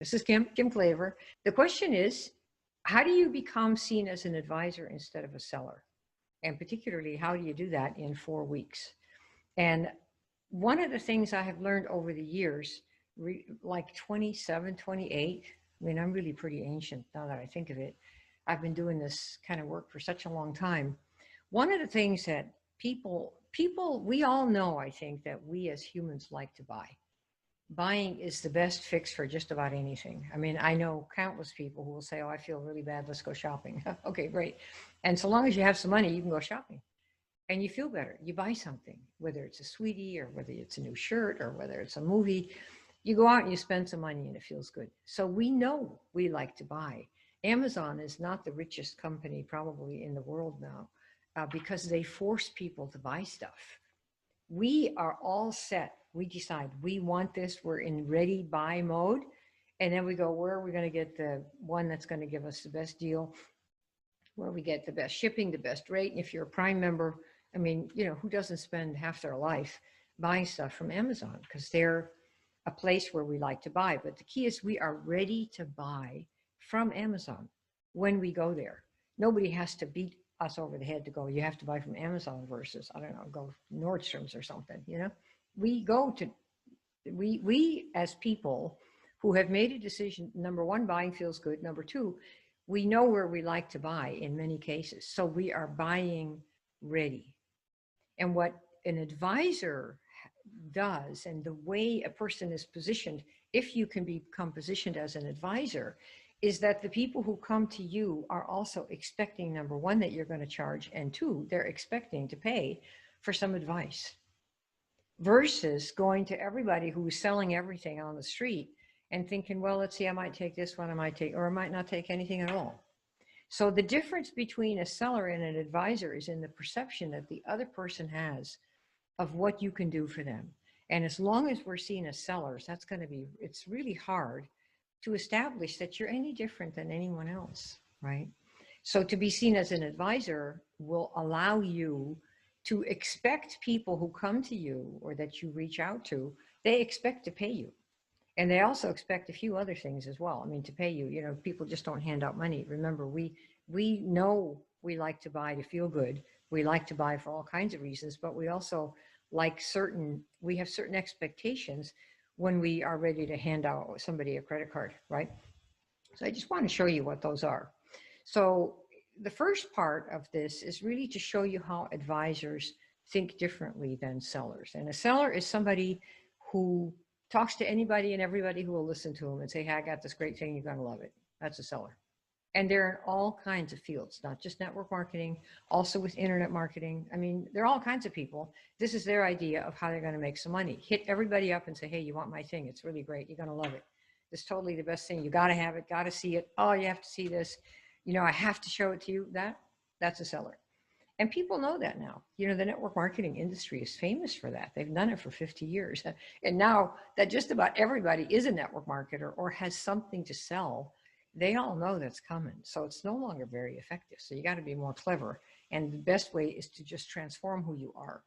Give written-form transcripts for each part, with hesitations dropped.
This is Kim Klaver. The question is, how do you become seen as an advisor instead of a seller? And particularly, how do you do that in 4 weeks? And one of the things I have learned over the years, like 27, 28, I mean, I'm really pretty ancient now that I think of it. I've been doing this kind of work for such a long time. One of the things that people, we all know, I think, that we as humans like to buy. Buying is the best fix for just about anything. I mean, I know countless people who will say, oh, I feel really bad, let's go shopping. Okay, great. And so long as you have some money, you can go shopping and you feel better. You buy something, whether it's a sweetie or whether it's a new shirt or whether it's a movie. You go out and you spend some money and it feels good. So we know we like to buy. Amazon is not the richest company probably in the world now because they force people to buy stuff. We are all set. We decide we want this. We're in ready buy mode. And then we go, where are we going to get the one that's going to give us the best deal? Where we get the best shipping, the best rate. And if you're a Prime member, I mean, you know, who doesn't spend half their life buying stuff from Amazon? Because they're a place where we like to buy. But the key is we are ready to buy from Amazon when we go there. Nobody has to beat us over the head to go, you have to buy from Amazon versus, I don't know, go Nordstrom's or something, you know? We go to, we as people who have made a decision, number one, buying feels good. Number two, we know where we like to buy in many cases. So we are buying ready. And what an advisor does and the way a person is positioned, if you can become positioned as an advisor, is that the people who come to you are also expecting, number one, that you're going to charge, and two, they're expecting to pay for some advice versus going to everybody who's selling everything on the street and thinking, well, let's see, I might take this one, I might take, or I might not take anything at all. So the difference between a seller and an advisor is in the perception that the other person has of what you can do for them. And as long as we're seen as sellers, that's going to be, it's really hard to establish that you're any different than anyone else, right? So to be seen as an advisor will allow you to expect people who come to you or that you reach out to, they expect to pay you. And they also expect a few other things as well. I mean, to pay you, you know, people just don't hand out money. Remember, we know we like to buy to feel good. We like to buy for all kinds of reasons, but we also like we have certain expectations when we are ready to hand out somebody a credit card, right? So I just want to show you what those are. So the first part of this is really to show you how advisors think differently than sellers. And a seller is somebody who talks to anybody and everybody who will listen to them and say, hey, I got this great thing, you're going to love it. That's a seller. And they're in all kinds of fields, not just network marketing, also with internet marketing. I mean, there are all kinds of people. This is their idea of how they're going to make some money. Hit everybody up and say, hey, you want my thing? It's really great. You're going to love it. It's totally the best thing. You got to have it, got to see it. Oh, you have to see this. You know, I have to show it to you. That's a seller. And people know that now. You know, the network marketing industry is famous for that. They've done it for 50 years. And now that just about everybody is a network marketer or has something to sell, they all know that's coming. So it's no longer very effective. So you got to be more clever. And the best way is to just transform who you are.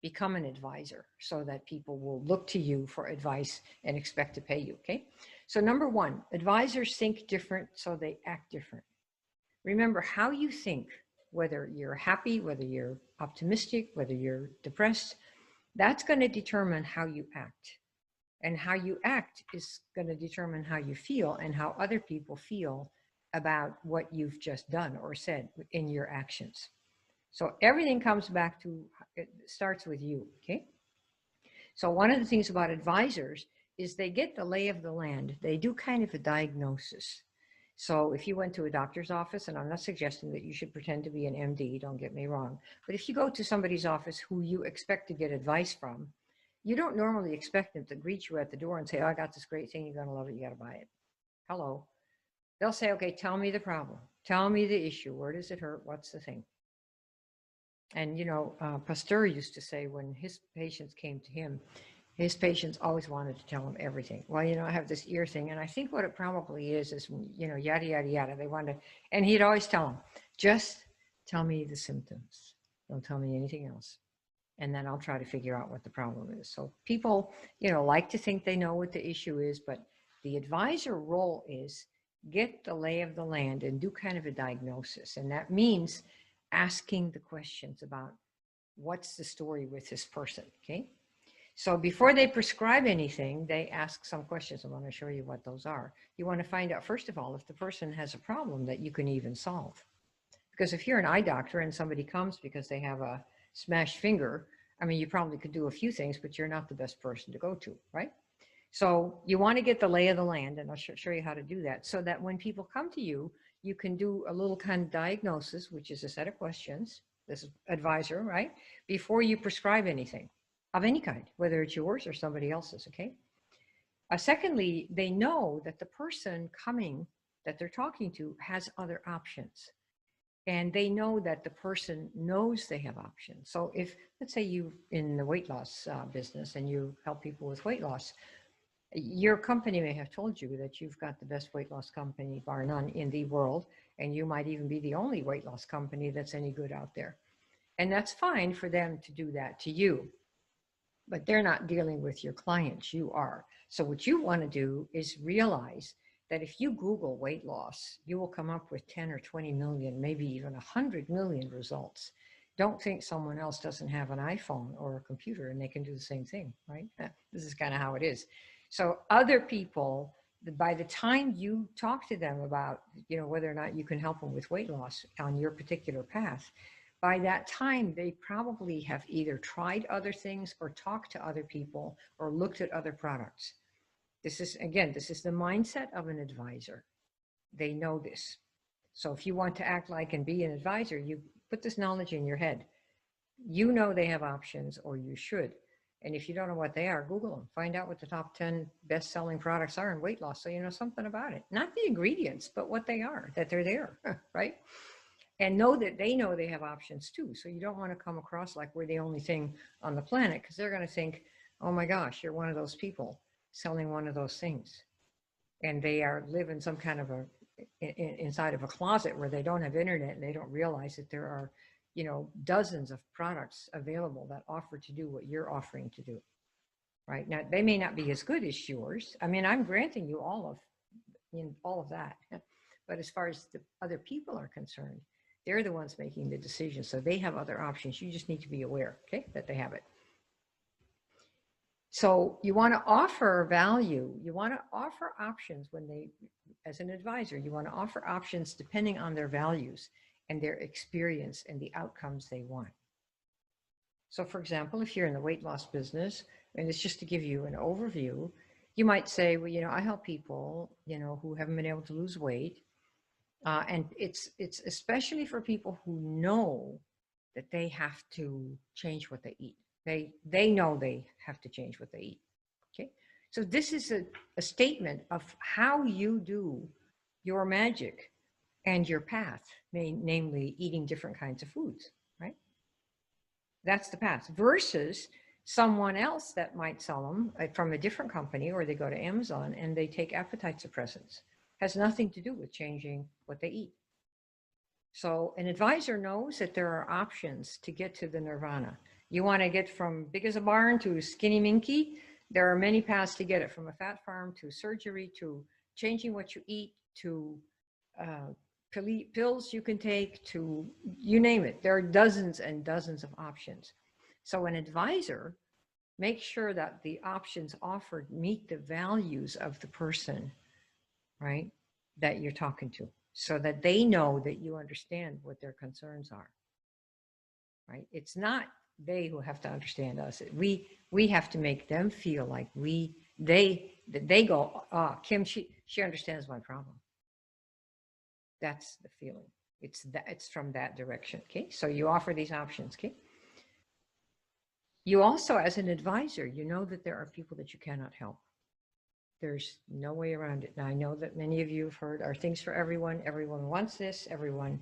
Become an advisor so that people will look to you for advice and expect to pay you, okay? So number one, advisors think different, so they act different. Remember, how you think, whether you're happy, whether you're optimistic, whether you're depressed, that's going to determine how you act. And how you act is going to determine how you feel and how other people feel about what you've just done or said in your actions. So everything comes back to, it starts with you, okay? So one of the things about advisors is they get the lay of the land. They do kind of a diagnosis. So if you went to a doctor's office, and I'm not suggesting that you should pretend to be an MD, don't get me wrong, but if you go to somebody's office who you expect to get advice from, you don't normally expect them to greet you at the door and say, oh, I got this great thing, you're going to love it, you got to buy it. Hello. They'll say, okay, tell me the problem. Tell me the issue. Where does it hurt? What's the thing? And, you know, Pasteur used to say when his patients came to him, his patients always wanted to tell him everything. Well, you know, I have this ear thing, and I think what it probably is, you know, yada, yada, yada. They want to, and he'd always tell them, just tell me the symptoms. Don't tell me anything else. And then I'll try to figure out what the problem is. So people, you know, like to think they know what the issue is, but The advisor role is get the lay of the land and do kind of a diagnosis. And that means asking the questions about what's the story with this person, okay? So before they prescribe anything, they ask some questions. I want to show you what those are. You want to find out, first of all, if the person has a problem that you can even solve. Because if you're an eye doctor and somebody comes because they have a smashed finger, I mean, you probably could do a few things, but you're not the best person to go to, right? So you want to get the lay of the land, and I'll show you how to do that, so that when people come to you, you can do a little kind of diagnosis, which is a set of questions. This is advisor, right? Before you prescribe anything of any kind, whether it's yours or somebody else's, okay? Secondly, they know that the person coming that they're talking to has other options. And they know that the person knows they have options. So if, let's say you in the weight loss business and you help people with weight loss, your company may have told you that you've got the best weight loss company, bar none, in the world. And you might even be the only weight loss company that's any good out there. And that's fine for them to do that to you. But they're not dealing with your clients, you are. So what you want to do is realize that if you Google weight loss, you will come up with 10 or 20 million, maybe even 100 million results. Don't think someone else doesn't have an iPhone or a computer and they can do the same thing, right? This is kind of how it is. So other people, by the time you talk to them about, you know, whether or not you can help them with weight loss on your particular path, by that time, they probably have either tried other things or talked to other people or looked at other products. This is, again, this is the mindset of an advisor. They know this. So if you want to act like and be an advisor, you put this knowledge in your head. You know they have options, or you should. And if you don't know what they are, Google them. Find out what the top 10 best-selling products are in weight loss so you know something about it. Not the ingredients, but what they are, that they're there, right? And know that they know they have options too. So you don't want to come across like we're the only thing on the planet, because they're going to think, oh my gosh, you're one of those people selling one of those things. And they are living some kind of inside of a closet where they don't have internet, and they don't realize that there are, you know, dozens of products available that offer to do what you're offering to do. Right now, they may not be as good as yours. I mean, I'm granting you all of that. But as far as the other people are concerned, they're the ones making the decision. So they have other options. You just need to be aware, okay, that they have it. So you want to offer value. You want to offer options when they, as an advisor, you want to offer options depending on their values and their experience and the outcomes they want. So for example, if you're in the weight loss business, and it's just to give you an overview, you might say, well, you know, I help people, you know, who haven't been able to lose weight. And it's especially for people who know that they have to change what they eat. They know they have to change what they eat. Okay. So this is a statement of how you do your magic and your path, namely eating different kinds of foods, right? That's the path versus someone else that might sell them from a different company, or they go to Amazon and they take appetite suppressants. Has nothing to do with changing what they eat. So an advisor knows that there are options to get to the nirvana. You want to get from big as a barn to skinny minky. There are many paths to get it, from a fat farm to surgery to changing what you eat to pills you can take to, you name it. There are dozens and dozens of options. So an advisor makes sure that the options offered meet the values of the person, right, that you're talking to, so that they know that you understand what their concerns are, right? It's not they who have to understand us. We have to make them feel like they go, Kim, she understands my problem. That's the feeling. It's from that direction. Okay. So you offer these options. Okay. You also, as an advisor, you know that there are people that you cannot help. There's no way around it. Now, I know that many of you have heard are things for everyone. Everyone wants this. Everyone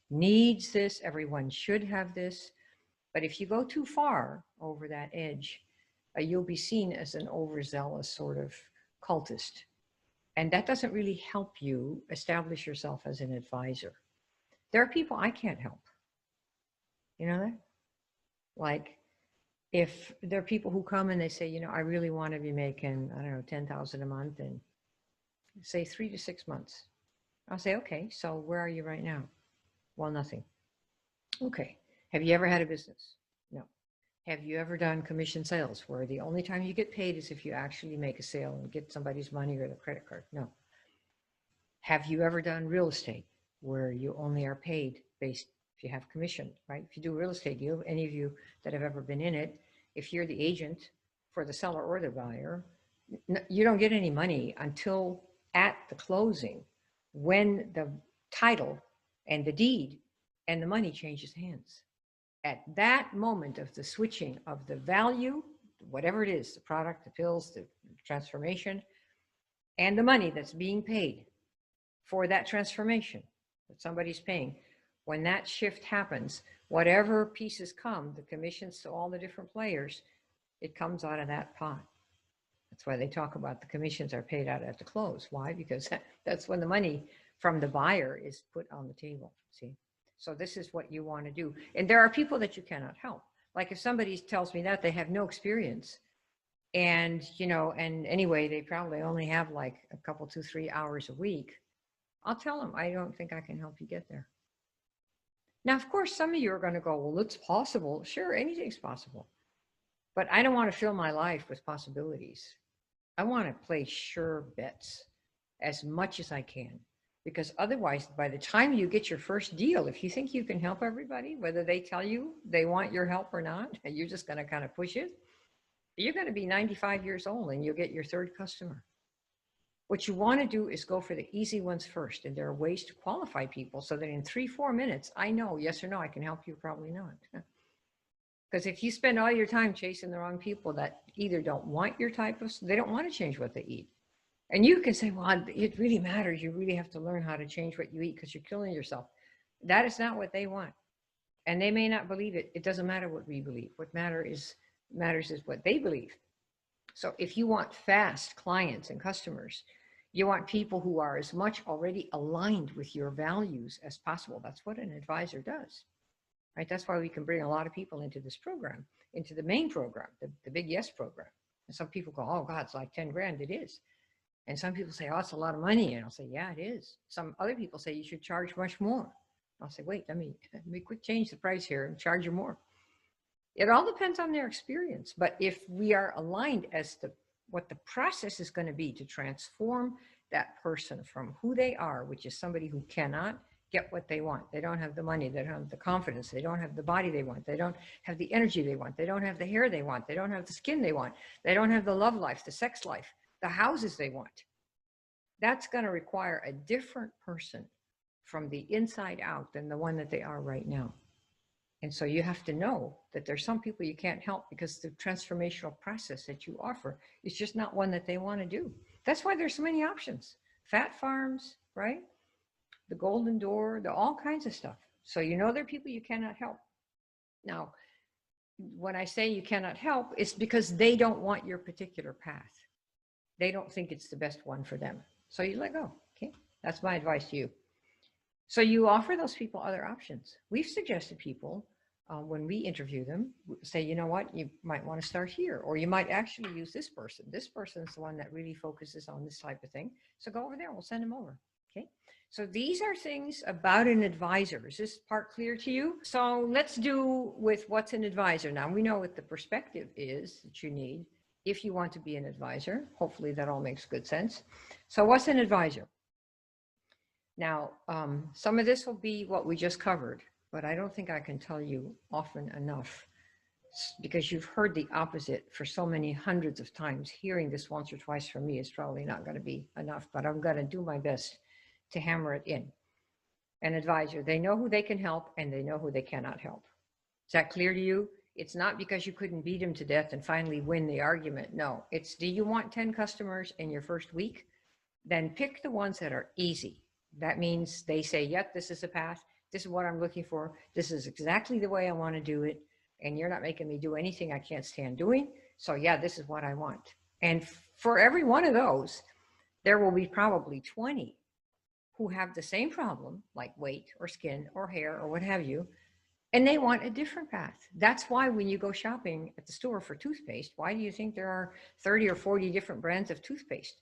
needs this. Everyone should have this. But if you go too far over that edge, you'll be seen as an overzealous sort of cultist. And that doesn't really help you establish yourself as an advisor. There are people I can't help. You know that? Like, if there are people who come and they say, you know, I really want to be making, I don't know, 10,000 a month, and say 3 to 6 months. I'll say, okay, so where are you right now? Well, nothing. Okay. Have you ever had a business? No. Have you ever done commission sales where the only time you get paid is if you actually make a sale and get somebody's money or the credit card? No. Have you ever done real estate where you only are paid based if you have commission, right? If you do a real estate deal, any of you that have ever been in it, if you're the agent for the seller or the buyer, you don't get any money until at the closing, when the title and the deed and the money changes hands. At that moment of the switching of the value, whatever it is, the product, the pills, the transformation, and the money that's being paid for that transformation that somebody's paying, when that shift happens, whatever pieces come, the commissions to all the different players, it comes out of that pot. That's why they talk about the commissions are paid out at the close. Why? Because that's when the money from the buyer is put on the table. See? So this is what you want to do. And there are people that you cannot help. Like if somebody tells me that they have no experience and, you know, and anyway, they probably only have like a couple, 2-3 hours a week, I'll tell them, I don't think I can help you get there. Now, of course, some of you are going to go, well, it's possible. Sure, anything's possible. But I don't want to fill my life with possibilities. I want to play sure bets as much as I can, because otherwise, by the time you get your first deal, if you think you can help everybody, whether they tell you they want your help or not, and you're just going to kind of push it, you're going to be 95 years old and you'll get your third customer. What you want to do is go for the easy ones first. And there are ways to qualify people so that in 3-4 minutes, I know, yes or no, I can help you, probably not. Because if you spend all your time chasing the wrong people that either don't want your type of, they don't want to change what they eat. And you can say, well, it really matters. You really have to learn how to change what you eat because you're killing yourself. That is not what they want. And they may not believe it. It doesn't matter what we believe. What matters is what they believe. So if you want fast clients and customers, you want people who are as much already aligned with your values as possible. That's what an advisor does, right? That's why we can bring a lot of people into this program, into the main program, the Big Yes program. And some people go, oh God, it's like 10 grand. It is. And some people say, oh, it's a lot of money. And I'll say, yeah, it is. Some other people say you should charge much more. I'll say, wait, let me quick change the price here and charge you more. It all depends on their experience. But if we are aligned as to what the process is going to be to transform that person from who they are, which is somebody who cannot get what they want. They don't have the money. They don't have the confidence. They don't have the body they want. They don't have the energy they want. They don't have the hair they want. They don't have the skin they want. They don't have the love life, the sex life, the houses they want. That's going to require a different person from the inside out than the one that they are right now. And so you have to know that there's some people you can't help because the transformational process that you offer is just not one that they want to do. That's why there's so many options. Fat farms, right? The golden door, all kinds of stuff. So you know there are people you cannot help. Now, when I say you cannot help, it's because they don't want your particular path. They don't think it's the best one for them. So you let go, okay? That's my advice to you. So you offer those people other options. We've suggested people, when we interview them, say, you know what, you might want to start here, or you might actually use this person. This person's the one that really focuses on this type of thing. So go over there, we'll send them over, okay? So these are things about an advisor. Is this part clear to you? So let's do with what's an advisor. Now we know what the perspective is that you need if you want to be an advisor. Hopefully that all makes good sense. So what's an advisor? Now, some of this will be what we just covered, but I don't think I can tell you often enough, because you've heard the opposite for so many hundreds of times. Hearing this once or twice from me is probably not going to be enough, but I'm going to do my best to hammer it in. An advisor, they know who they can help and they know who they cannot help. Is that clear to you? It's not because you couldn't beat them to death and finally win the argument. No, it's, do you want 10 customers in your first week? Then pick the ones that are easy. That means they say, yep, this is a path. This is what I'm looking for. This is exactly the way I want to do it. And you're not making me do anything I can't stand doing. So yeah, this is what I want. And for every one of those, there will be probably 20 who have the same problem, like weight or skin or hair or what have you, and they want a different path. That's why when you go shopping at the store for toothpaste, why do you think there are 30 or 40 different brands of toothpaste?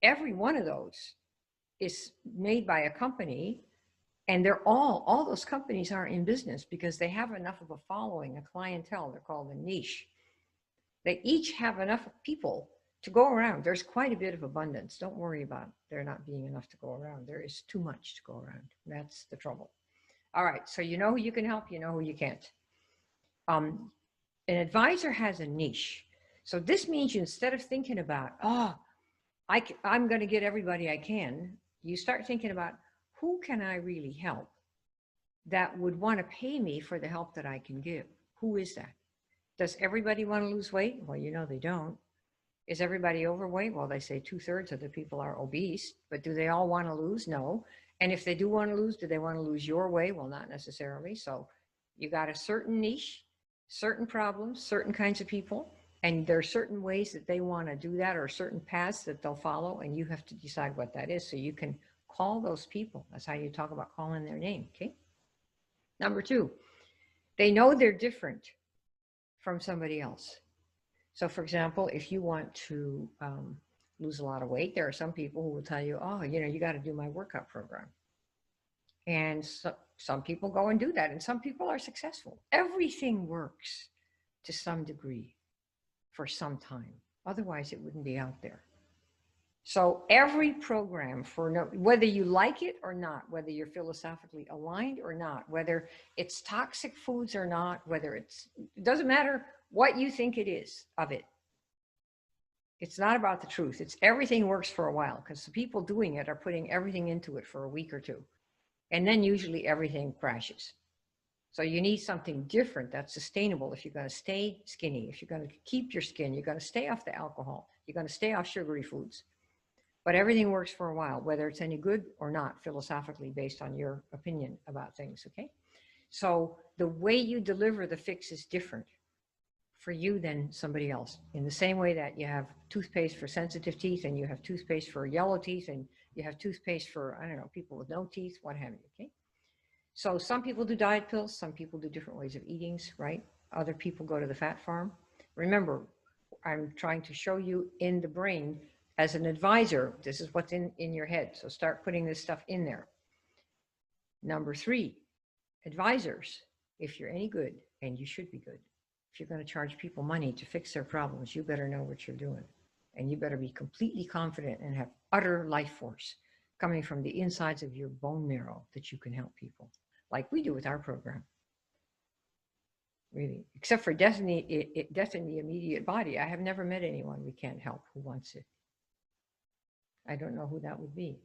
every one of those is made by a company, and they're all those companies are in business because they have enough of a following, a clientele. They're called a niche. They each have enough people to go around. There's quite a bit of abundance. Don't worry about there not being enough to go around. There is too much to go around. That's the trouble. All right, so you know who you can help, you know who you can't. An advisor has a niche. So this means you, instead of thinking about, I'm going to get everybody I can, you start thinking about, who can I really help that would want to pay me for the help that I can give? Who is that? Does everybody want to lose weight? Well, you know they don't. Is everybody overweight? Well, they say 2/3 of the people are obese, but do they all want to lose? No. And if they do want to lose, do they want to lose your way? Well, not necessarily. So you got a certain niche, certain problems, certain kinds of people, and there are certain ways that they want to do that, or certain paths that they'll follow, and you have to decide what that is so you can call those people. That's how you talk about calling their name, okay? Number 2, they know they're different from somebody else. So for example, if you want to lose a lot of weight, there are some people who will tell you, oh, you know, you got to do my workout program. And so, some people go and do that, and some people are successful. Everything works to some degree for some time. Otherwise, it wouldn't be out there. So every program, whether you like it or not, whether you're philosophically aligned or not, whether it's toxic foods or not, it doesn't matter what you think it is of it. It's not about the truth. It's everything works for a while, because the people doing it are putting everything into it for a week or two. And then usually everything crashes. So you need something different that's sustainable if you're going to stay skinny, if you're going to keep your skin, you're going to stay off the alcohol, you're going to stay off sugary foods. But everything works for a while, whether it's any good or not, philosophically, based on your opinion about things, okay? So the way you deliver the fix is different for you than somebody else. In the same way that you have toothpaste for sensitive teeth, and you have toothpaste for yellow teeth, and you have toothpaste for, I don't know, people with no teeth, what have you, okay? So some people do diet pills, some people do different ways of eatings, right? Other people go to the fat farm. Remember, I'm trying to show you in the brain, as an advisor, this is what's in your head. So start putting this stuff in there. Number 3, advisors, if you're any good, and you should be good, if you're going to charge people money to fix their problems, you better know what you're doing. And you better be completely confident and have utter life force coming from the insides of your bone marrow that you can help people, like we do with our program. Really, except for death in the immediate body. I have never met anyone we can't help who wants it. I don't know who that would be.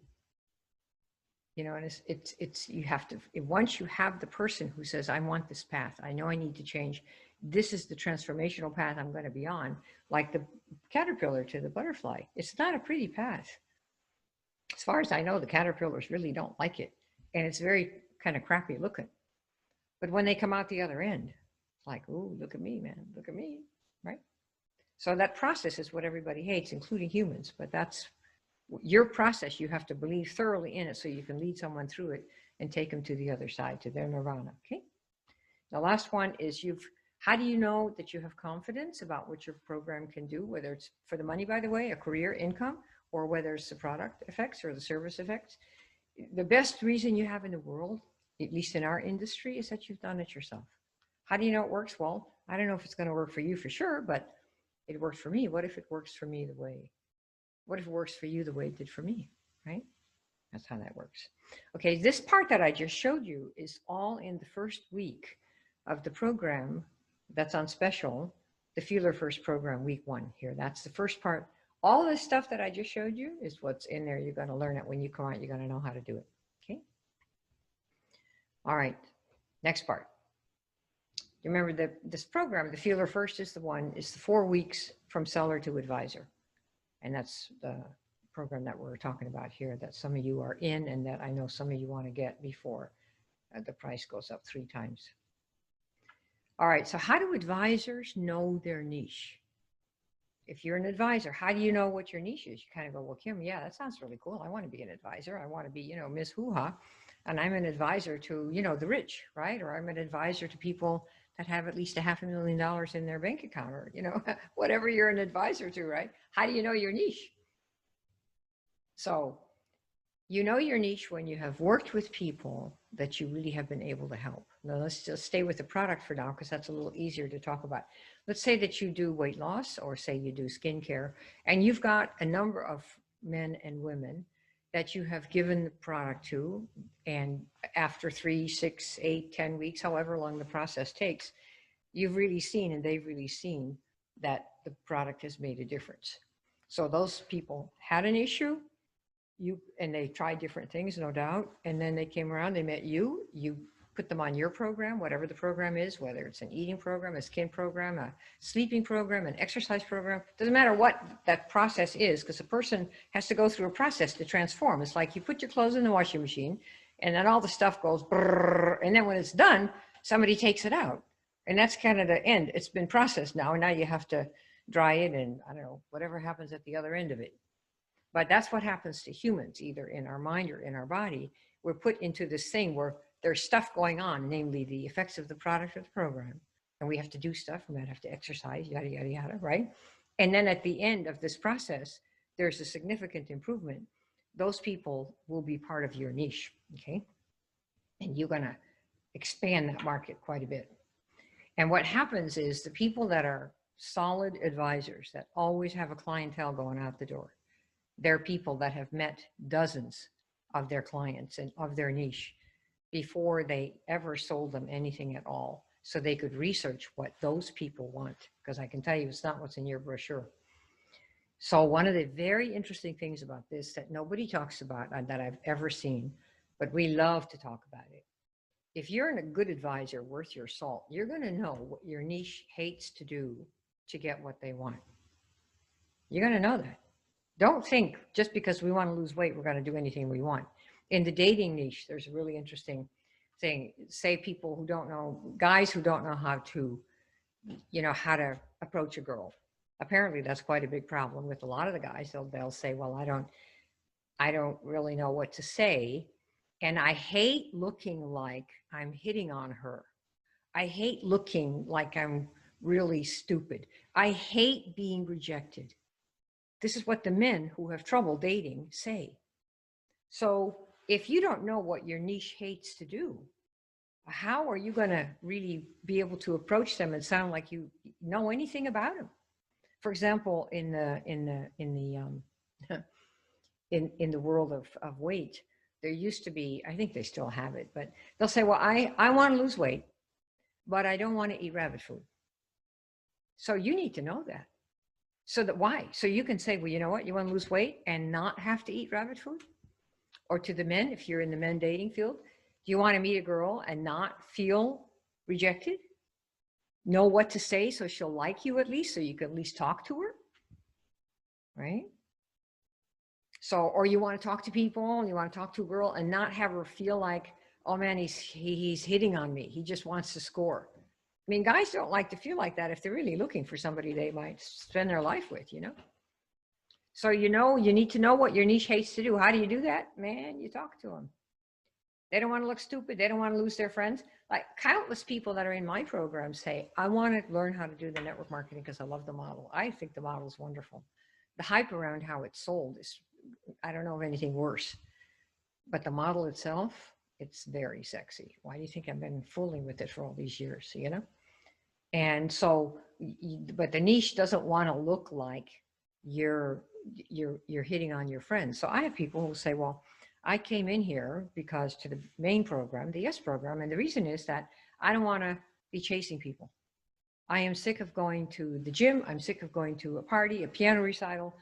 You know, and it's you have to, once you have the person who says, I want this path, I know I need to change, this is the transformational path I'm going to be on, like the caterpillar to the butterfly. It's not a pretty path. As far as I know, the caterpillars really don't like it, and it's very kind of crappy looking. But when they come out the other end, it's like, ooh, look at me, man, look at me, right? So that process is what everybody hates, including humans, but that's your process. You have to believe thoroughly in it so you can lead someone through it and take them to the other side, to their nirvana, okay? The last one is how do you know that you have confidence about what your program can do, whether it's for the money, by the way, a career, income, or whether it's the product effects or the service effects? The best reason you have in the world, at least in our industry, is that you've done it yourself. How do you know it works? Well, I don't know if it's going to work for you for sure, but it worked for me. What if it works for me what if it works for you the way it did for me, right? That's how that works. Okay, this part that I just showed you is all in the first week of the program that's on special, the Feeler First program, week 1 here. That's the first part. All this stuff that I just showed you is what's in there. You're going to learn it when you come out. You're going to know how to do it, okay? All right, next part. Remember that this program, the Feeler First, is the 4 weeks from seller to advisor. And that's the program that we're talking about here, that some of you are in, and that I know some of you want to get before the price goes up 3 times. All right, so how do advisors know their niche? If you're an advisor, how do you know what your niche is? You kind of go, well, Kim, yeah, that sounds really cool. I want to be an advisor. I want to be, Miss Hoo-Ha, and I'm an advisor to, the rich, right? Or I'm an advisor to people that have at least $500,000 in their bank account, or, whatever you're an advisor to, right? How do you know your niche? So you know your niche when you have worked with people that you really have been able to help. Now let's just stay with the product for now, because that's a little easier to talk about. Let's say that you do weight loss, or say you do skincare, and you've got a number of men and women that you have given the product to, and after 3, 6, 8, 10 weeks, however long the process takes, you've really seen, and they've really seen, that the product has made a difference. So those people had an issue, and they tried different things, no doubt. And then they came around, they met you, you put them on your program, whatever the program is, whether it's an eating program, a skin program, a sleeping program, an exercise program, doesn't matter what that process is, because a person has to go through a process to transform. It's like you put your clothes in the washing machine, and then all the stuff goes brrr, and then when it's done, somebody takes it out. And that's kind of the end. It's been processed now, and now you have to dry it, and I don't know, whatever happens at the other end of it. But that's what happens to humans, either in our mind or in our body. We're put into this thing where there's stuff going on, namely the effects of the product or the program. And we have to do stuff, we might have to exercise, yada, yada, yada, right? And then at the end of this process, there's a significant improvement. Those people will be part of your niche, okay? And you're gonna expand that market quite a bit. And what happens is the people that are solid advisors, that always have a clientele going out the door, they're people that have met dozens of their clients and of their niche before they ever sold them anything at all, so they could research what those people want, because I can tell you it's not what's in your brochure. So one of the very interesting things about this that nobody talks about, that I've ever seen, but we love to talk about it. If you're a good advisor worth your salt, you're going to know what your niche hates to do to get what they want. You're going to know that. Don't think just because we want to lose weight, we're going to do anything we want. In the dating niche, there's a really interesting thing. Say people who don't know, guys who don't know how to, how to approach a girl. Apparently that's quite a big problem with a lot of the guys. They'll say, well, I don't really know what to say. And I hate looking like I'm hitting on her. I hate looking like I'm really stupid. I hate being rejected. This is what the men who have trouble dating say. So if you don't know what your niche hates to do, how are you going to really be able to approach them and sound like you know anything about them? For example, in the world of weight, there used to be, I think they still have it, but they'll say, well, I want to lose weight, but I don't want to eat rabbit food. So you need to know that. So that why? So you can say, well, you know what? You want to lose weight and not have to eat rabbit food? Or to the men, if you're in the men dating field, do you want to meet a girl and not feel rejected? Know what to say so she'll like you at least, so you can at least talk to her, right? So, or you want to talk to people, and you want to talk to a girl and not have her feel like, oh man, he's hitting on me. He just wants to score. I mean, guys don't like to feel like that if they're really looking for somebody they might spend their life with, So, you need to know what your niche hates to do. How do you do that? Man, you talk to them. They don't want to look stupid. They don't want to lose their friends. Like countless people that are in my program say, I want to learn how to do the network marketing because I love the model. I think the model is wonderful. The hype around how it's sold is, I don't know of anything worse. But the model itself, it's very sexy. Why do you think I've been fooling with it for all these years, And so, but the niche doesn't want to look like you're hitting on your friends. So I have people who say, well, I came in here because to the main program, the S program, and the reason is that I don't want to be chasing people. I am sick of going to the gym. I'm sick of going to a party, a piano recital.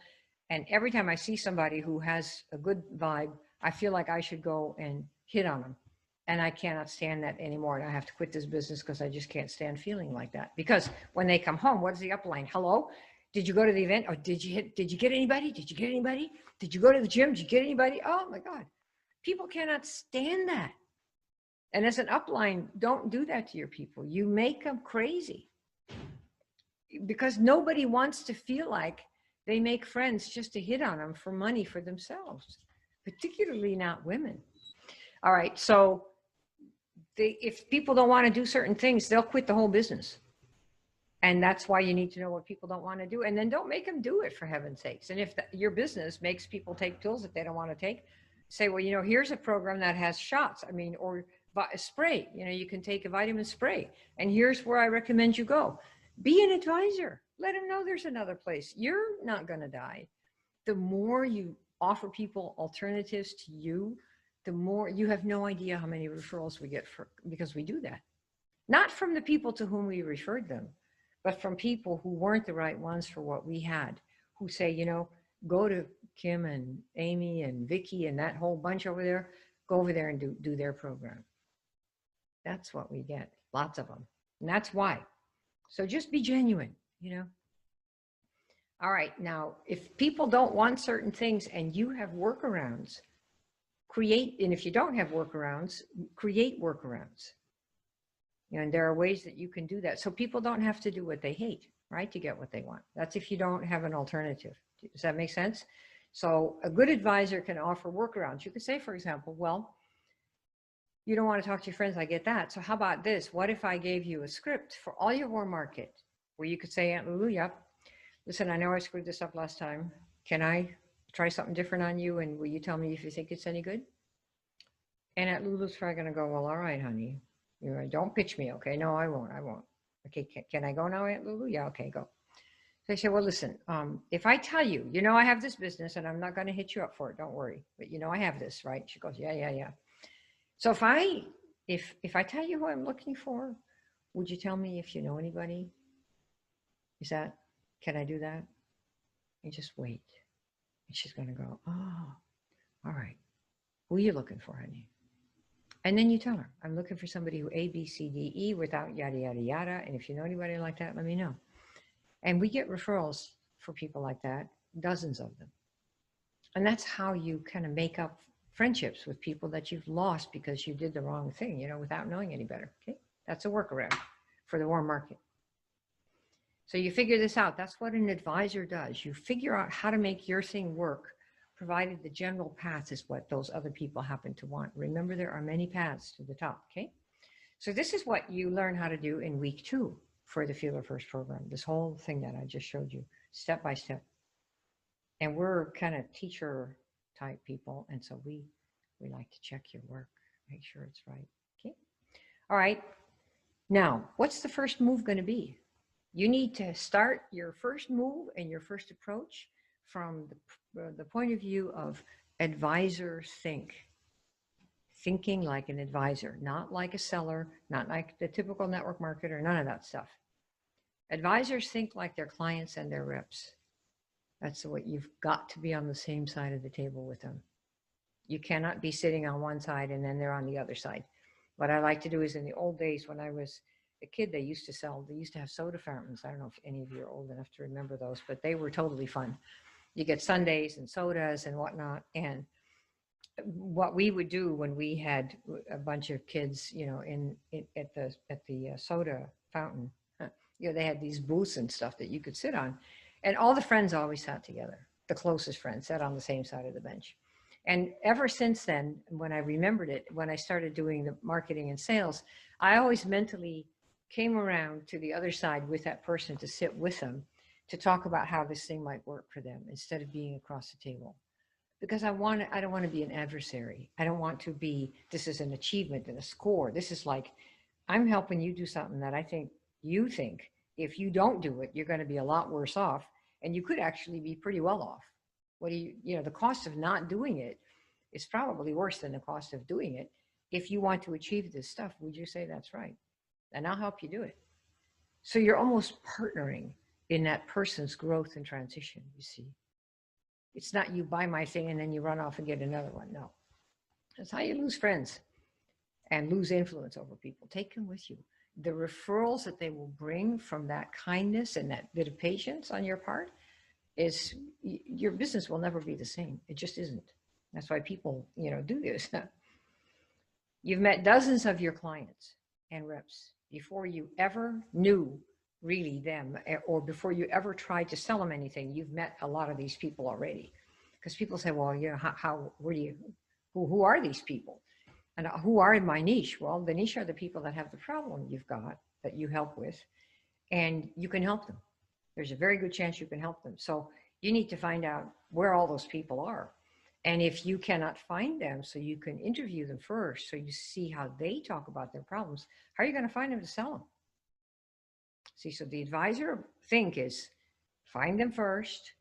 And every time I see somebody who has a good vibe, I feel like I should go and hit on them. And I cannot stand that anymore. And I have to quit this business because I just can't stand feeling like that. Because when they come home, what is the upline? Hello? Did you go to the event? Or did you get anybody? Did you get anybody? Did you go to the gym? Did you get anybody? Oh my God. People cannot stand that. And as an upline, don't do that to your people. You make them crazy. Because nobody wants to feel like they make friends just to hit on them for money for themselves, particularly not women. All right, so if people don't want to do certain things, they'll quit the whole business. And that's why you need to know what people don't want to do. And then don't make them do it, for heaven's sakes. And if your business makes people take pills that they don't want to take, say, well, you know, here's a program that has shots. I mean, or a spray, you know, you can take a vitamin spray. And here's where I recommend you go. Be an advisor. Let them know there's another place. You're not going to die. The more you offer people alternatives to you, the more, you have no idea how many referrals we get because we do that. Not from the people to whom we referred them, but from people who weren't the right ones for what we had, who say, you know, go to Kim and Amy and Vicky and that whole bunch over there, go over there and do their program. That's what we get, lots of them. And that's why. So just be genuine, you know. All right, now, if people don't want certain things and you have workarounds, and if you don't have workarounds, create workarounds. You know, and there are ways that you can do that. So people don't have to do what they hate, right, to get what they want. That's if you don't have an alternative. Does that make sense? So a good advisor can offer workarounds. You could say, for example, well, you don't want to talk to your friends. I get that. So how about this? What if I gave you a script for all your warm market where you could say, Aunt Lulu, yep, listen, I know I screwed this up last time. Can I try something different on you? And will you tell me if you think it's any good? And Aunt Lulu's probably going to go, well, all right, honey. You know, don't pitch me, okay? No, I won't. Okay, can I go now, Aunt Lulu? Yeah, okay, go. So I said, well, listen, if I tell you, you know, I have this business and I'm not going to hit you up for it. Don't worry. But you know, I have this, right? She goes, yeah. So if I tell you who I'm looking for, would you tell me if you know anybody? Can I do that? And just wait. And she's going to go, oh, all right. Who are you looking for, honey? And then you tell her, I'm looking for somebody who A, B, C, D, E without yada, yada, yada. And if you know anybody like that, let me know. And we get referrals for people like that, dozens of them. And that's how you kind of make up friendships with people that you've lost because you did the wrong thing, you know, without knowing any better. Okay. That's a workaround for the warm market. So you figure this out. That's what an advisor does. You figure out how to make your thing work, provided the general path is what those other people happen to want. Remember, there are many paths to the top, okay? So this is what you learn how to do in week 2 for the Feeler First program, this whole thing that I just showed you, step by step. And we're kind of teacher type people, and so we like to check your work, make sure it's right, okay? All right, now, what's the first move gonna be? You need to start your first move and your first approach from the point of view of advisor thinking like an advisor, not like a seller, not like the typical network marketer, none of that stuff. Advisors think like their clients and their reps. That's what you've got to be on the same side of the table with them. You cannot be sitting on one side and then they're on the other side. What I like to do is, in the old days when I was a kid, they used to have soda fountains. I don't know if any of you are old enough to remember those, but they were totally fun. You get sundaes and sodas and whatnot. And what we would do when we had a bunch of kids, you know, at the soda fountain, you know, they had these booths and stuff that you could sit on, and all the friends always sat together. The closest friends sat on the same side of the bench. And ever since then, when I remembered it, when I started doing the marketing and sales, I always mentally came around to the other side with that person to sit with them, to talk about how this thing might work for them instead of being across the table. Because I don't want to be an adversary. I don't want to be, this is an achievement and a score. This is like, I'm helping you do something that I think you think if you don't do it, you're going to be a lot worse off, and you could actually be pretty well off. You know, the cost of not doing it is probably worse than the cost of doing it. If you want to achieve this stuff, would you say that's right? And I'll help you do it. So you're almost partnering in that person's growth and transition, you see. It's not you buy my thing and then you run off and get another one. No. That's how you lose friends and lose influence over people. Take them with you. The referrals that they will bring from that kindness and that bit of patience on your part is, your business will never be the same. It just isn't. That's why people, you know, do this. You've met dozens of your clients and reps before you ever knew really them, or before you ever tried to sell them anything. You've met a lot of these people already, because people say, well, you know, who are these people? And who are in my niche? Well, the niche are the people that have the problem you've got that you help with. and you can help them. There's a very good chance you can help them. So you need to find out where all those people are. And if you cannot find them, so you can interview them first, so you see how they talk about their problems, how are you going to find them to sell them? See, so the advisor think is find them first,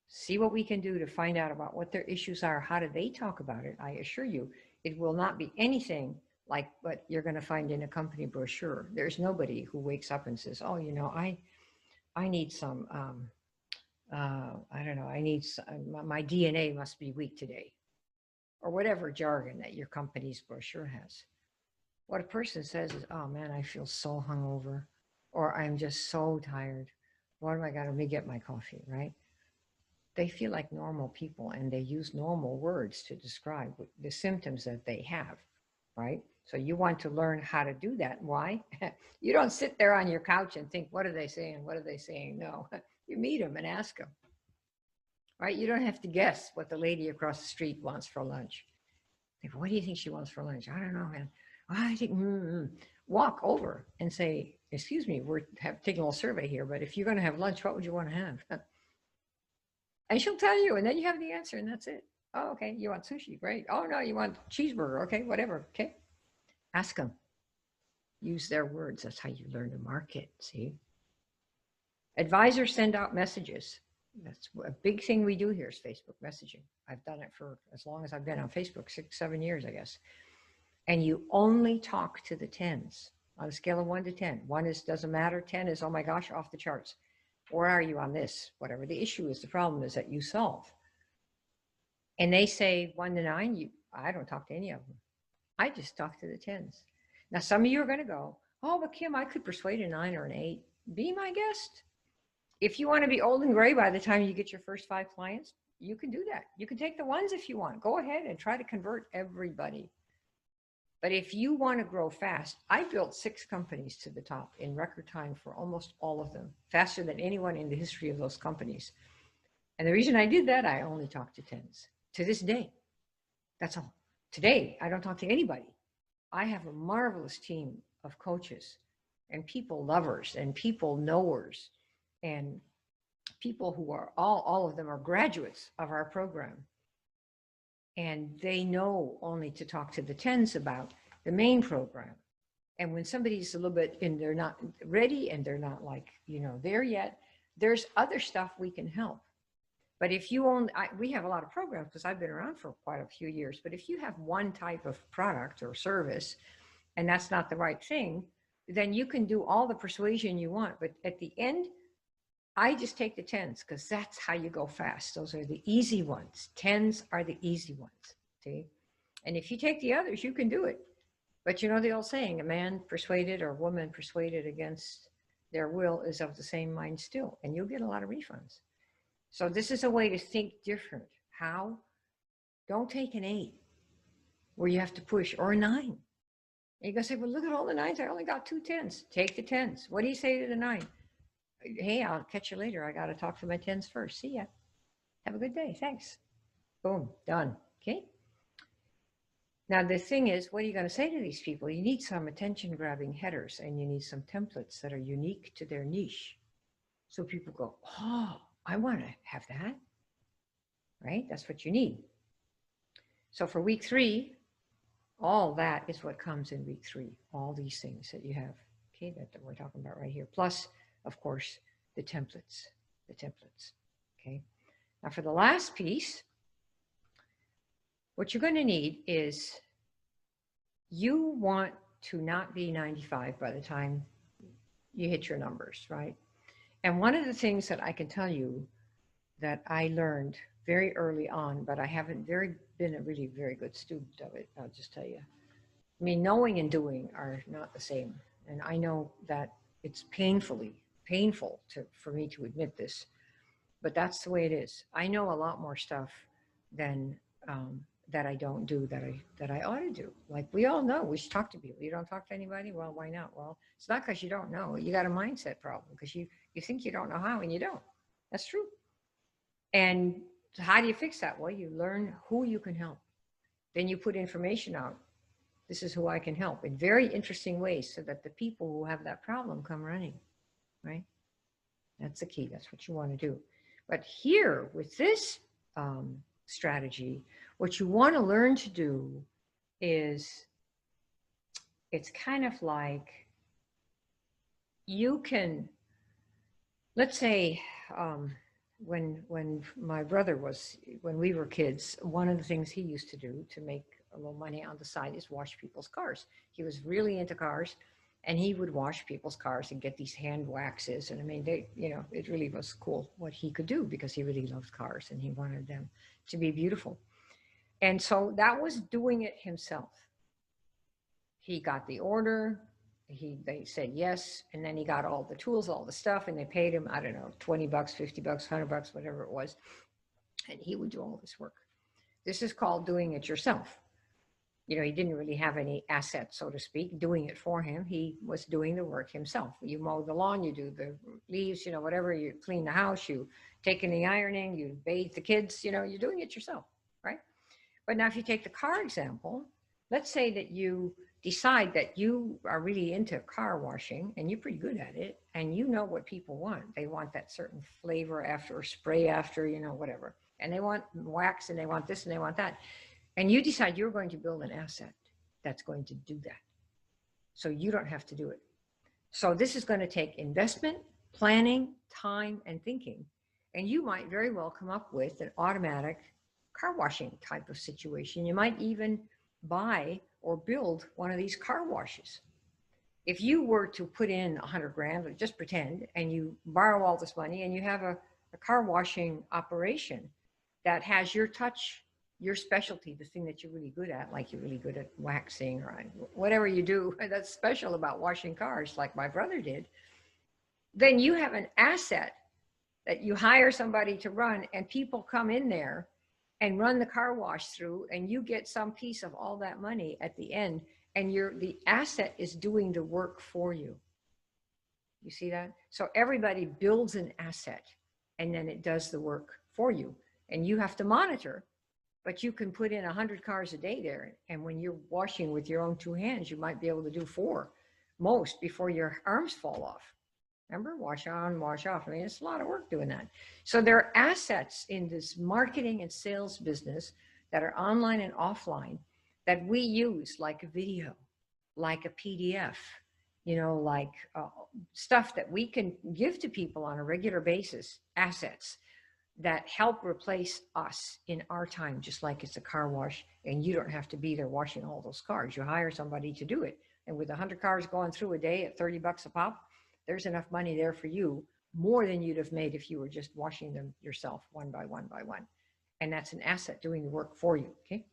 see what we can do to find out about what their issues are. How do they talk about it? I assure you, it will not be anything like what you're going to find in a company brochure. There's nobody who wakes up and says, oh, you know, I need some, I don't know, I need some, my DNA must be weak today, or whatever jargon that your company's brochure has. What a person says is, oh man, I feel so hungover, or I'm just so tired. What am I going to, let me get my coffee, right? They feel like normal people, and they use normal words to describe the symptoms that they have, right? So you want to learn how to do that. Why? You don't sit there on your couch and think, what are they saying? What are they saying? No, you meet them and ask them, right? You don't have to guess what the lady across the street wants for lunch. Think, what do you think she wants for lunch? I don't know, man. I think, walk over and say, excuse me, we're taking a little survey here, but if you're going to have lunch, what would you want to have? And she'll tell you, and then you have the answer, and that's it. Oh, okay, you want sushi, great. Oh, no, you want cheeseburger, okay, whatever, okay. Ask them. Use their words. That's how you learn to market, see? Advisors send out messages. That's a big thing we do here is Facebook messaging. I've done it for as long as I've been on Facebook, 6, 7 years, I guess. And you only talk to the 10s on a scale of 1 to 10. 1 is doesn't matter, 10 is, oh my gosh, off the charts. Where are you on this? Whatever the issue is, the problem is that you solve. And they say 1 to 9, I don't talk to any of them. I just talk to the 10s. Now, some of you are going to go, oh, but Kim, I could persuade a 9 or an 8. Be my guest. If you want to be old and gray by the time you get your first 5 clients, you can do that. You can take the 1s if you want. Go ahead and try to convert everybody. But if you want to grow fast, I built 6 companies to the top in record time for almost all of them, faster than anyone in the history of those companies. And the reason I did that, I only talk to 10s to this day. That's all. Today, I don't talk to anybody. I have a marvelous team of coaches and people lovers and people knowers and people who are all of them are graduates of our program. And they know only to talk to the 10s about the main program. And when somebody's a little bit, and they're not ready and they're not like, you know, there yet, there's other stuff we can help. But if you only, we have a lot of programs because I've been around for quite a few years, but if you have one type of product or service and that's not the right thing, then you can do all the persuasion you want. But at the end, I just take the 10s because that's how you go fast. Those are the easy ones. 10s are the easy ones, see? And if you take the others, you can do it. But you know the old saying, a man persuaded or a woman persuaded against their will is of the same mind still, and you'll get a lot of refunds. So this is a way to think different. How? Don't take an 8 where you have to push, or a 9. And you're going to say, well, look at all the 9s. I only got 2 10s. Take the 10s. What do you say to the 9? Hey, I'll catch you later. I got to talk to my 10s first. See ya. Have a good day. Thanks. Boom. Done. Okay. Now, the thing is, what are you going to say to these people? You need some attention-grabbing headers, and you need some templates that are unique to their niche. So people go, oh, I want to have that. Right? That's what you need. So for week 3, all that is what comes in week 3. All these things that you have, okay, that we're talking about right here. Plus, of course, the templates, okay? Now for the last piece, what you're going to need is you want to not be 95 by the time you hit your numbers, right? And one of the things that I can tell you that I learned very early on, but I haven't been a really very good student of it, I'll just tell you. I mean, knowing and doing are not the same. And I know that it's painful for me to admit this, but that's the way it is. I know a lot more stuff than that I don't do that I ought to do. Like we all know, we should talk to people. You don't talk to anybody? Well, why not? Well, it's not because you don't know. You got a mindset problem because you think you don't know how and you don't. That's true. And how do you fix that? Well, you learn who you can help. Then you put information out. This is who I can help in very interesting ways so that the people who have that problem come running. right? That's the key. That's what you want to do. But here with this strategy, what you want to learn to do is, it's kind of like, you can, let's say, when my brother was, when we were kids, one of the things he used to do to make a little money on the side is wash people's cars. He was really into cars, and he would wash people's cars and get these hand waxes. And I mean, they, you know, it really was cool what he could do, because he really loved cars and he wanted them to be beautiful. And so that was doing it himself. He got the order, they said yes, and then he got all the tools, all the stuff, and they paid him, I don't know, 20 bucks, 50 bucks, 100 bucks, whatever it was. And he would do all this work. This is called doing it yourself. You know, he didn't really have any assets, so to speak, doing it for him. He was doing the work himself. You mow the lawn, you do the leaves, you know, whatever, you clean the house, you take in the ironing, you bathe the kids, you know, you're doing it yourself, right? But now if you take the car example, let's say that you decide that you are really into car washing and you're pretty good at it, and you know what people want. They want that certain flavor after, or spray after, you know, whatever. And they want wax, and they want this, and they want that. And you decide you're going to build an asset that's going to do that, so you don't have to do it. So this is going to take investment, planning, time, and thinking. And you might very well come up with an automatic car washing type of situation. You might even buy or build one of these car washes. If you were to put in 100 grand, or just pretend, and you borrow all this money and you have a car washing operation that has your touch, your specialty, the thing that you're really good at, like you're really good at waxing or whatever you do that's special about washing cars, like my brother did, then you have an asset that you hire somebody to run, and people come in there and run the car wash through, and you get some piece of all that money at the end, and the asset is doing the work for you. You see that? So everybody builds an asset, and then it does the work for you, and you have to monitor. But you can put in 100 cars a day there, and when you're washing with your own two hands, you might be able to do 4 most before your arms fall off. Remember, wash on, wash off. I mean, it's a lot of work doing that. So there are assets in this marketing and sales business that are online and offline that we use, like a video, like a PDF, you know, like stuff that we can give to people on a regular basis, assets that help replace us in our time, just like it's a car wash, and you don't have to be there washing all those cars. You hire somebody to do it. And with 100 cars going through a day at 30 bucks a pop, there's enough money there for you, more than you'd have made if you were just washing them yourself one by one by one. And that's an asset doing the work for you, okay?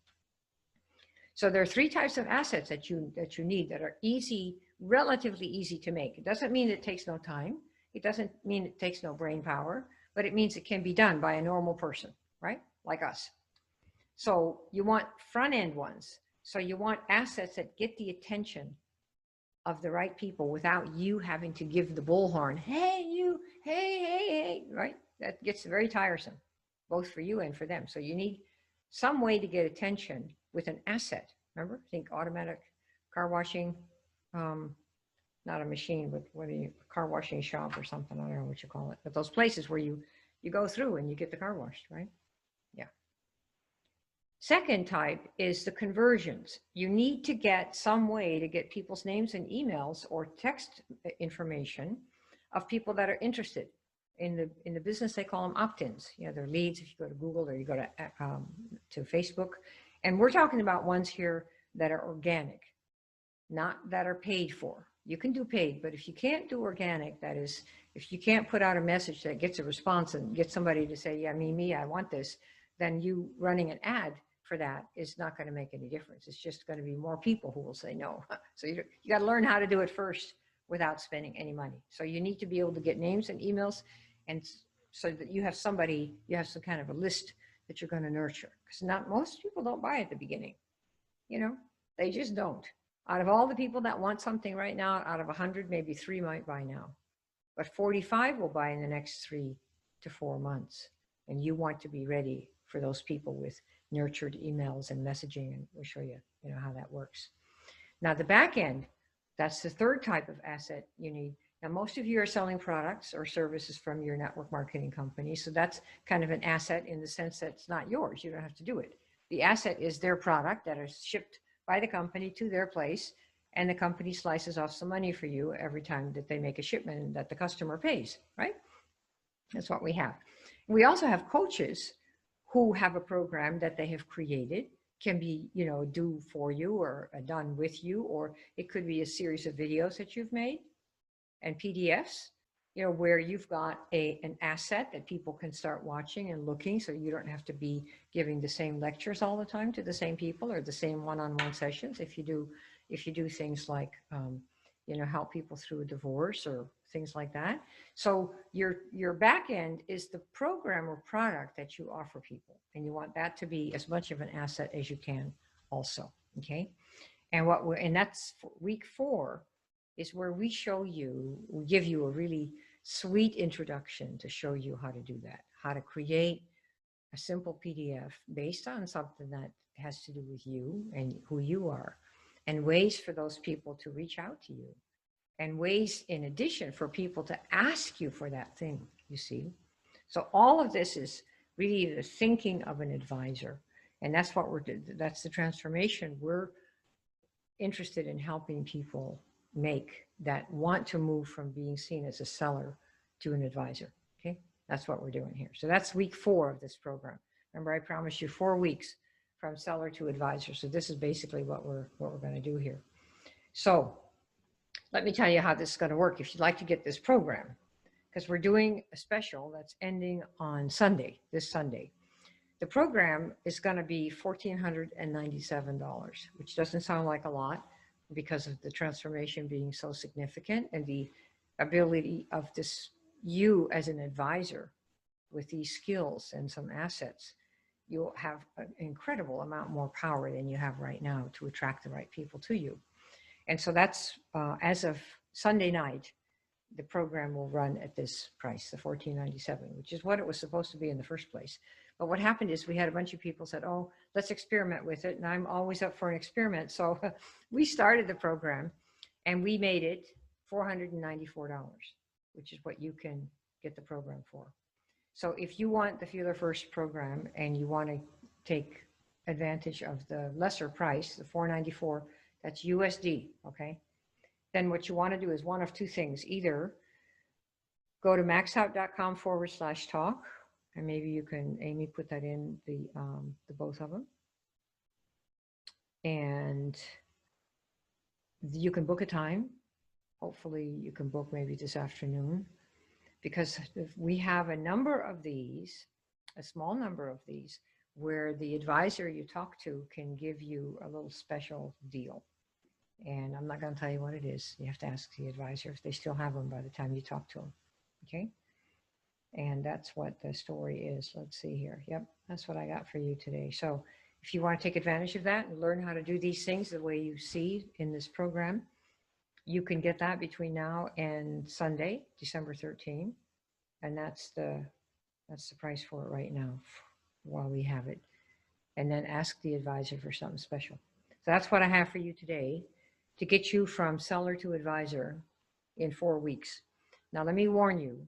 So there are 3 types of assets that you need, that are easy, relatively easy to make. It doesn't mean it takes no time. It doesn't mean it takes no brain power, but it means it can be done by a normal person, right? Like us. So you want front end ones. So you want assets that get the attention of the right people without you having to give the bullhorn, hey, you, hey, right? That gets very tiresome, both for you and for them. So you need some way to get attention with an asset. Remember, think automatic car washing, not a machine, but what are you, car washing shop or something, I don't know what you call it, but those places where you go through and you get the car washed, right? Yeah. Second type is the conversions. You need to get some way to get people's names and emails or text information of people that are interested in the business. They call them opt-ins. You know, they're leads if you go to Google or you go to Facebook. And we're talking about ones here that are organic, not that are paid for. You can do paid, but if you can't do organic, that is, if you can't put out a message that gets a response and get somebody to say, yeah, me, I want this, then you running an ad for that is not going to make any difference. It's just going to be more people who will say no. So you got to learn how to do it first without spending any money. So you need to be able to get names and emails, and so that you have somebody, you have some kind of a list that you're going to nurture. Because not most people don't buy at the beginning. You know, they just don't. Out of all the people that want something right now, out of 100, maybe 3 might buy now. But 45 will buy in the next 3 to 4 months. And you want to be ready for those people with nurtured emails and messaging, and we'll show you, how that works. Now the back end, that's the third type of asset you need. Now, most of you are selling products or services from your network marketing company. So that's kind of an asset in the sense that it's not yours. You don't have to do it. The asset is their product that is shipped by the company to their place, and the company slices off some money for you every time that they make a shipment that the customer pays, right? That's what we have. We also have coaches who have a program that they have created, can be, do for you or done with you, or it could be a series of videos that you've made and PDFs, where you've got an asset that people can start watching and looking, so you don't have to be giving the same lectures all the time to the same people or the same one-on-one sessions. If you do things like, help people through a divorce or things like that. So your back end is the program or product that you offer people, and you want that to be as much of an asset as you can also, okay? And that's week 4 is where we give you a really sweet introduction to show you how to do that, how to create a simple PDF based on something that has to do with you and who you are, and ways for those people to reach out to you, and ways in addition for people to ask you for that thing, you see. So all of this is really the thinking of an advisor, and that's the transformation we're interested in helping people make, that want to move from being seen as a seller to an advisor. Okay, that's what we're doing here. So that's week 4 of this program. Remember, I promised you 4 weeks from seller to advisor. So this is basically what we're going to do here. So let me tell you how this is going to work if you'd like to get this program, because we're doing a special that's ending on Sunday, this Sunday. The program is going to be $1,497, which doesn't sound like a lot because of the transformation being so significant and the ability of you as an advisor with these skills and some assets. You'll have an incredible amount more power than you have right now to attract the right people to you. And so that's, as of Sunday night, the program will run at this price, the $1,497, which is what it was supposed to be in the first place. But what happened is we had a bunch of people said, oh, let's experiment with it. And I'm always up for an experiment. So we started the program and we made it $494, which is what you can get the program for. So if you want the Feel Her First program and you want to take advantage of the lesser price, the $494, that's USD, okay? Then what you want to do is one of 2 things. Either go to maxout.com/talk, and maybe you can, Amy, put that in the both of them. And you can book a time. Hopefully you can book maybe this afternoon, because we have a number of these, a small number of these, where the advisor you talk to can give you a little special deal. And I'm not going to tell you what it is. You have to ask the advisor if they still have them by the time you talk to them. Okay. And that's what the story is. Let's see here. Yep. That's what I got for you today. So if you want to take advantage of that and learn how to do these things the way you see in this program, you can get that between now and Sunday, December 13. And that's the price for it right now while we have it. And then ask the advisor for something special. So that's what I have for you today to get you from seller to advisor in 4 weeks. Now, let me warn you,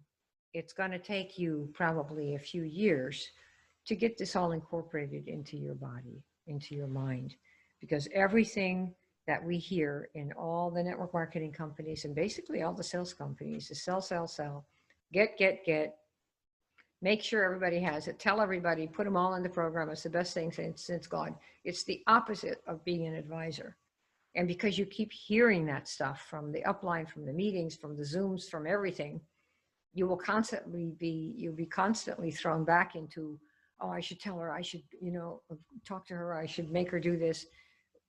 it's going to take you probably a few years to get this all incorporated into your body, into your mind, because everything that we hear in all the network marketing companies and basically all the sales companies is sell, sell, sell, get, make sure everybody has it, tell everybody, put them all in the program. It's the best thing since God. It's the opposite of being an advisor. And because you keep hearing that stuff from the upline, from the meetings, from the Zooms, from everything, you'll be constantly thrown back into, oh, I should tell her, I should, talk to her, I should make her do this.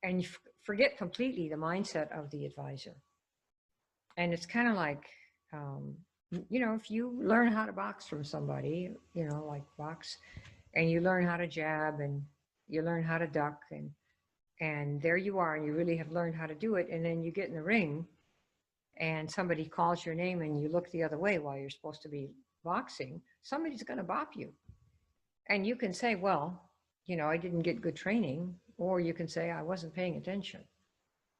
And you forget completely the mindset of the advisor. And it's kind of like, if you learn how to box from somebody, like box, and you learn how to jab and you learn how to duck, and there you are, and you really have learned how to do it. And then you get in the ring and somebody calls your name and you look the other way while you're supposed to be boxing, somebody's going to bop you. And you can say, well, I didn't get good training, or you can say, I wasn't paying attention.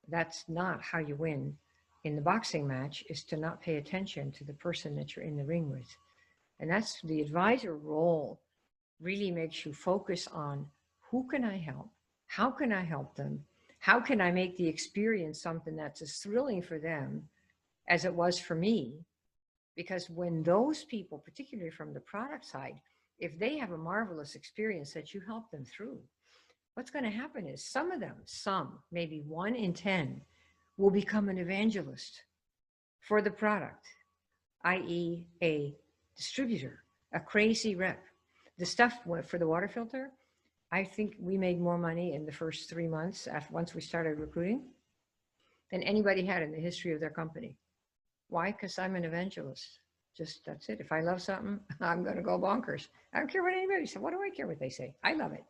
That's not how you win in the boxing match is to not pay attention to the person that you're in the ring with. And that's the advisor role, really makes you focus on who can I help? How can I help them? How can I make the experience something that's as thrilling for them as it was for me? Because when those people, particularly from the product side, if they have a marvelous experience that you help them through, what's going to happen is some of them, maybe 1 in 10, will become an evangelist for the product, i.e. a distributor, a crazy rep. The stuff for the water filter, I think we made more money in the first 3 months once we started recruiting than anybody had in the history of their company. Why? Because I'm an evangelist. Just that's it. If I love something, I'm going to go bonkers. I don't care what anybody says. What do I care what they say? I love it.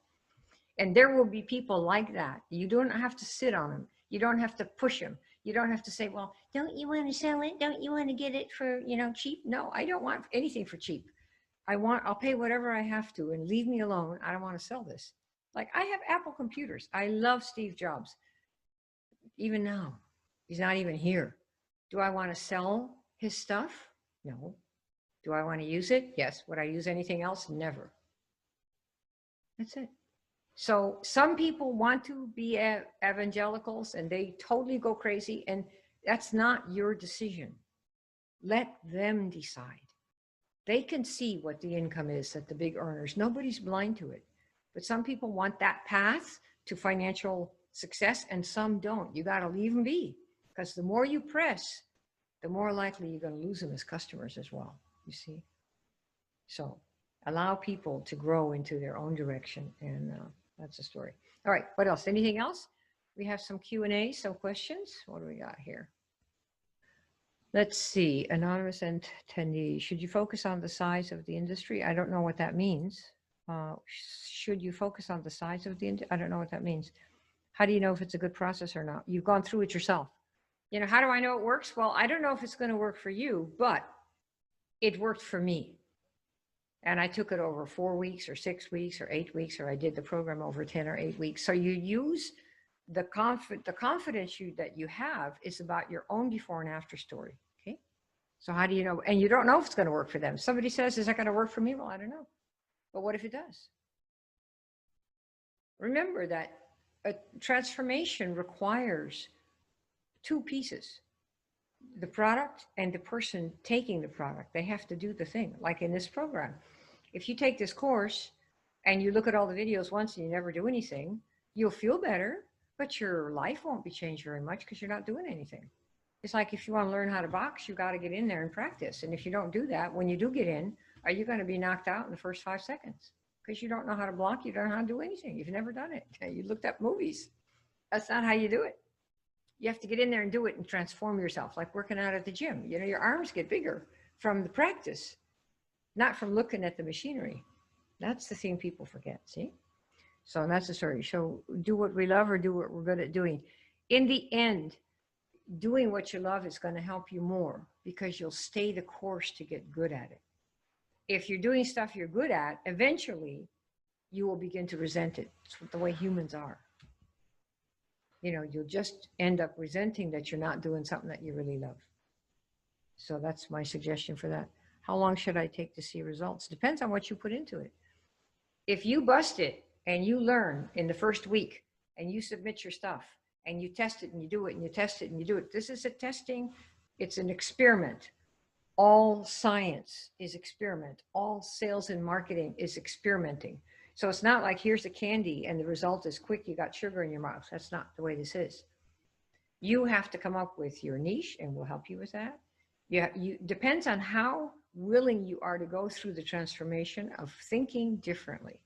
And there will be people like that. You don't have to sit on them. You don't have to push them. You don't have to say, well, don't you want to sell it? Don't you want to get it for, cheap? No, I don't want anything for cheap. I'll pay whatever I have to and leave me alone. I don't want to sell this. Like I have Apple computers. I love Steve Jobs. Even now, he's not even here. Do I want to sell his stuff? No. Do I want to use it? Yes. Would I use anything else? Never. That's it. So some people want to be evangelicals and they totally go crazy, and that's not your decision. Let them decide. They can see what the income is at the big earners. Nobody's blind to it. But some people want that path to financial success and some don't. You got to leave them be, because the more you press, the more likely you're going to lose them as customers as well, you see. So allow people to grow into their own direction, and that's the story. All right, what else? Anything else? We have some Q&A, some questions. What do we got here? Let's see, anonymous attendee. Should you focus on the size of the industry? I don't know what that means. Should you focus on the size of the industry? I don't know what that means. How do you know if it's a good process or not? You've gone through it yourself. How do I know it works? Well, I don't know if it's going to work for you, but it worked for me. And I took it over 4 weeks or 6 weeks or 8 weeks, or I did the program over 10 or 8 weeks. So you use the confidence that you have is about your own before and after story. Okay. So how do you know? And you don't know if it's going to work for them. Somebody says, is that going to work for me? Well, I don't know. But what if it does? Remember that a transformation requires 2 pieces, the product and the person taking the product. They have to do the thing. Like in this program, if you take this course and you look at all the videos once and you never do anything, you'll feel better, but your life won't be changed very much because you're not doing anything. It's like if you want to learn how to box, you got to get in there and practice. And if you don't do that, when you do get in, are you going to be knocked out in the first 5 seconds? Because you don't know how to block, you don't know how to do anything. You've never done it. You looked up movies. That's not how you do it. You have to get in there and do it and transform yourself, like working out at the gym. Your arms get bigger from the practice, not from looking at the machinery. That's the thing people forget, see? So that's the story. So do what we love or do what we're good at doing. In the end, doing what you love is going to help you more because you'll stay the course to get good at it. If you're doing stuff you're good at, eventually you will begin to resent it. It's the way humans are. You'll just end up resenting that you're not doing something that you really love. So that's my suggestion for that. How long should I take to see results? Depends on what you put into it. If you bust it and you learn in the first week and you submit your stuff and you test it and you do it and you test it and you do it, this is a testing. It's an experiment. All science is experiment. All sales and marketing is experimenting. So it's not like here's a candy and the result is quick, you got sugar in your mouth. That's not the way this is. You have to come up with your niche and we'll help you with that. Depends on how willing you are to go through the transformation of thinking differently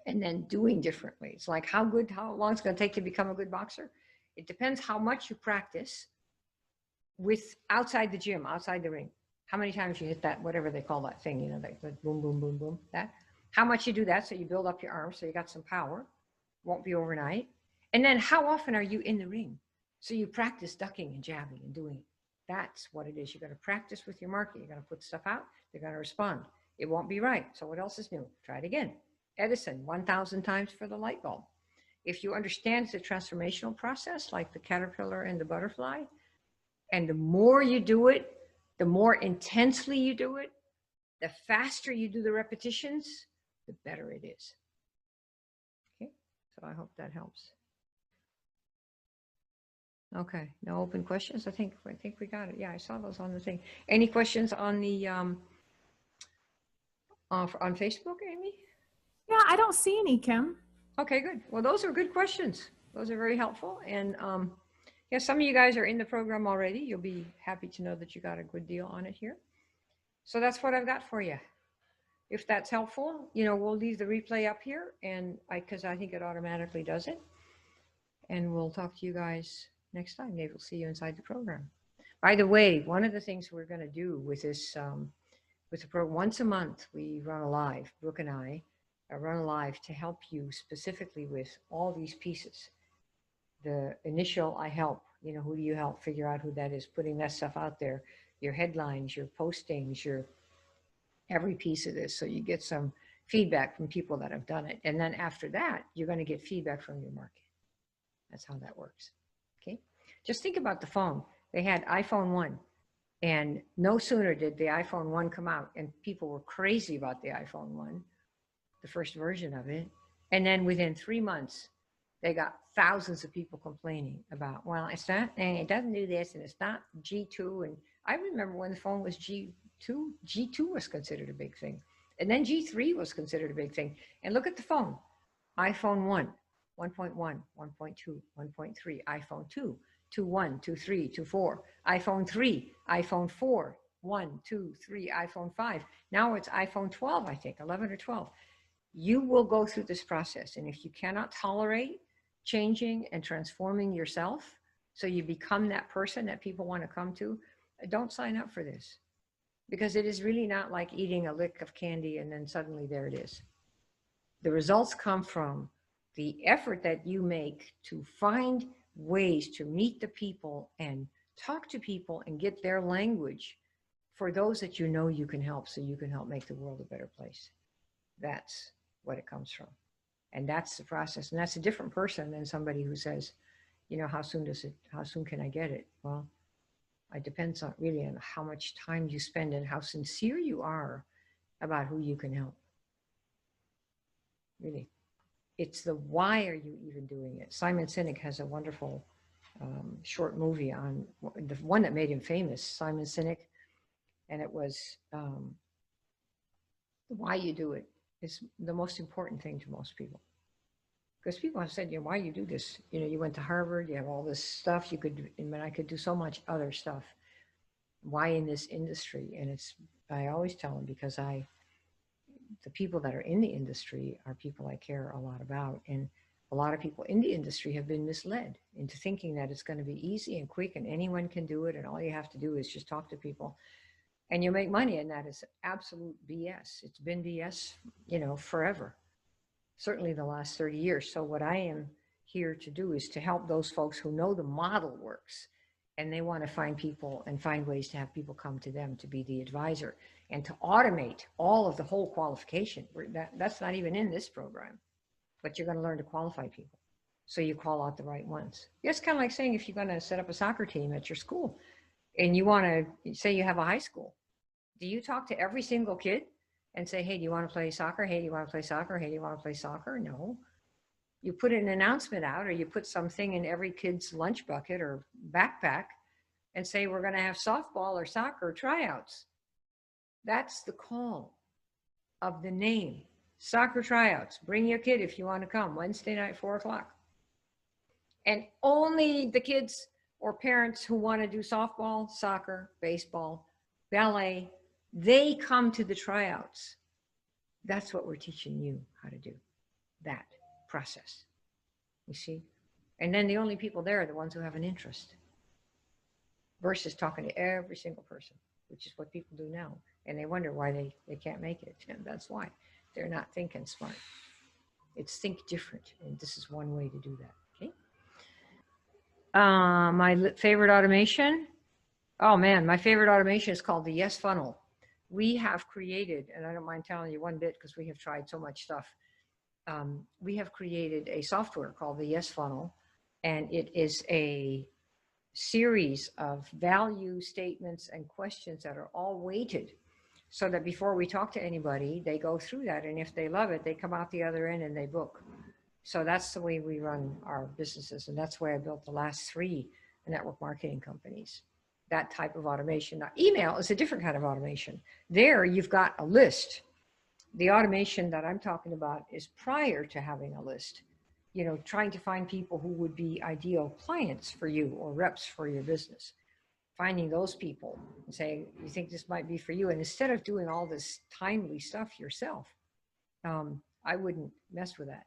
and then doing differently. It's like how long it's going to take to become a good boxer. It depends how much you practice with outside the gym, outside the ring. How many times you hit that, whatever they call that thing, like the boom, boom, boom, boom, that. How much you do that, so you build up your arms, so you got some power. Won't be overnight. And then how often are you in the ring? So you practice ducking and jabbing and doing. That's what it is. You're going to practice with your market. You're going to put stuff out. They're going to respond. It won't be right. So what else is new? Try it again. Edison, 1,000 times for the light bulb. If you understand the transformational process, like the caterpillar and the butterfly, And the more you do it, the more intensely you do it, the faster you do the repetitions, the better it is. Okay, so I hope that helps. Okay, no open questions. I think we got it. Yeah, I saw those on the thing. Any questions on the on Facebook, Amy? Yeah, I don't see any, Kim. Okay, good. Well, those are good questions. Those are very helpful. And yeah, some of you guys are in the program already. You'll be happy to know that you got a good deal on it here. So that's what I've got for you. If that's helpful, you know, we'll leave the replay up here, and because I think it automatically does it. And we'll talk to you guys next time. Maybe we'll see you inside the program. By the way, one of the things we're going to do with this, with the program, once a month, we run a live, Brooke and I run a live to help you specifically with all these pieces. The initial, I help, you know, who do you help? Figure out who that is, putting that stuff out there, your headlines, your postings, your every piece of this. So you get some feedback from people that have done it. And then after that, you're going to get feedback from your market. That's how that works. Okay. Just think about the phone. They had iPhone 1, and no sooner did the iPhone 1 come out, and people were crazy about the iPhone 1, the first version of it. And then within 3 months, they got thousands of people complaining about, well, it's not, and it doesn't do this, and it's not G2. And I remember when the phone was G2 was considered a big thing. And then G3 was considered a big thing. And look at the phone. iPhone 1, 1.1, 1.2, 1.3, iPhone 2, 2.1, 2.3, 2.4, iPhone 3, iPhone 4, 1, 2, 3, iPhone 5. Now it's iPhone 12, I think, 11 or 12. You will go through this process. And if you cannot tolerate changing and transforming yourself so you become that person that people want to come to, don't sign up for this. Because it is really not like eating a lick of candy and then suddenly there it is. The results come from the effort that you make to find ways to meet the people and talk to people and get their language for those that you know you can help, so you can help make the world a better place. That's what it comes from. And that's the process. And that's a different person than somebody who says, you know, how soon can I get it? Well, it depends on really on how much time you spend and how sincere you are about who you can help. Really. It's the why are you even doing it? Simon Sinek has a wonderful short movie on the one that made him famous, Simon Sinek. And it was why you do it is the most important thing to most people. Because people have said, you know, why you do this? You know, you went to Harvard, you have all this stuff, you could, I could do so much other stuff. Why in this industry? And I always tell them because the people that are in the industry are people I care a lot about. And a lot of people in the industry have been misled into thinking that it's going to be easy and quick and anyone can do it. And all you have to do is just talk to people and you make money. And that is absolute BS. It's been BS, you know, forever. Certainly the last 30 years. So what I am here to do is to help those folks who know the model works and they want to find people and find ways to have people come to them to be the advisor and to automate all of the whole qualification. That's not even in this program, but you're going to learn to qualify people. So you call out the right ones. It's kind of like saying if you're going to set up a soccer team at your school and you want to say you have a high school, do you talk to every single kid and say, hey, do you want to play soccer? Hey, do you want to play soccer? Hey, do you want to play soccer? No. You put an announcement out or you put something in every kid's lunch bucket or backpack and say, we're going to have softball or soccer tryouts. That's the call of the name. Soccer tryouts. Bring your kid if you want to come. Wednesday night, 4 o'clock. And only the kids or parents who want to do softball, soccer, baseball, ballet, they come to the tryouts. That's what we're teaching you how to do, that process, you see? And then the only people there are the ones who have an interest versus talking to every single person, which is what people do now. And they wonder why they can't make it. And that's why they're not thinking smart. It's think different. And this is one way to do that, okay? My favorite automation. Oh man, my favorite automation is called the Yes Funnel. We have created, and I don't mind telling you one bit because we have tried so much stuff. We have created a software called the Yes Funnel, and it is a series of value statements and questions that are all weighted, so that before we talk to anybody, they go through that. And if they love it, they come out the other end and they book. So that's the way we run our businesses. And that's why I built the last 3 network marketing companies. That type of automation. Now, email is a different kind of automation. There, you've got a list. The automation that I'm talking about is prior to having a list. You know, trying to find people who would be ideal clients for you or reps for your business. Finding those people and saying, you think this might be for you? And instead of doing all this timely stuff yourself, I wouldn't mess with that.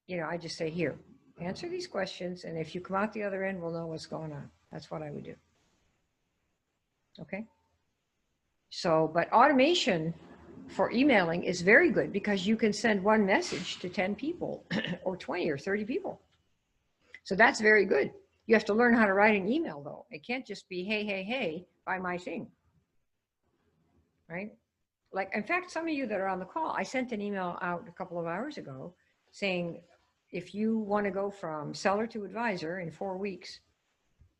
You know, I just say, here, answer these questions. And if you come out the other end, we'll know what's going on. That's what I would do. Okay. So, but automation for emailing is very good because you can send one message to 10 people or 20 or 30 people. So that's very good. You have to learn how to write an email though. It can't just be, hey, hey, hey, buy my thing. Right? Like, in fact, some of you that are on the call, I sent an email out a couple of hours ago saying, if you want to go from seller to advisor in 4 weeks,